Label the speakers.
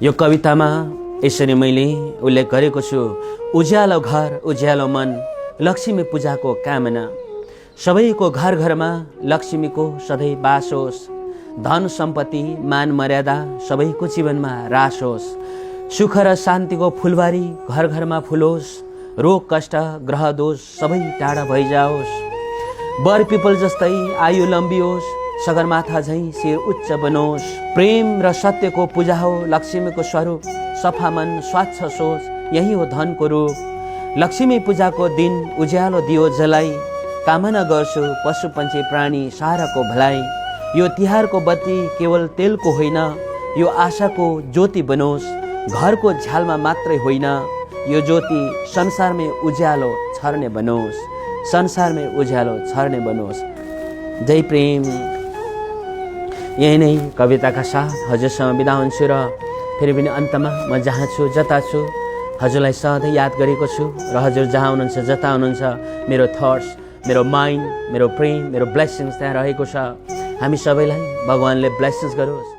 Speaker 1: यो कवितामा यसरी मैले उल्लेख गरेको छु, उज्यालो घर उज्यालो मन, लक्ष्मी पूजाको कामना। सबैको घर घरमा लक्ष्मीको सधैँ बास होस्, धन सम्पत्ति मान मर्यादा सबैको जीवनमा रास होस्। सुख र शान्तिको फुलबारी घर घरमा फुलोस्, रोग कष्ट ग्रह दोष सबै टाढा भइजाओस्। बर पिपल जस्तै आयु लम्बियोस्, सगरमाथा झैँ शिर उच्च बनोस्। प्रेम र सत्यको पूजा हो लक्ष्मीको स्वरूप, सफा मन स्वच्छ सोच यही हो धनको रूप। लक्ष्मी पूजाको दिन उज्यालो दियो जलाई, कामना गर्छु पशु पन्छी प्राणी साराको भलाइ। यो तिहारको बत्ती केवल तेलको होइन, यो आशाको ज्योति बनोस्, घरको झ्यालमा मात्रै होइन। यो ज्योति संसारमै उज्यालो छर्ने बनोस्, संसारमै उज्यालो छर्ने बनोस्। जय प्रेम। यही नै कविताका साथ हजुरसँग बिदा हुन्छु र फेरि पनि अन्तमा म जहाँ छु जता छु हजुरलाई सधैँ याद गरेको छु र हजुर जहाँ हुनुहुन्छ जता हुनुहुन्छ मेरो थट्स, मेरो माइन्ड, मेरो प्रेम, मेरो ब्लेसिङ्स त्यहाँ रहेको छ। हामी सबैलाई भगवानले ब्लेसिङ्स गरोस्।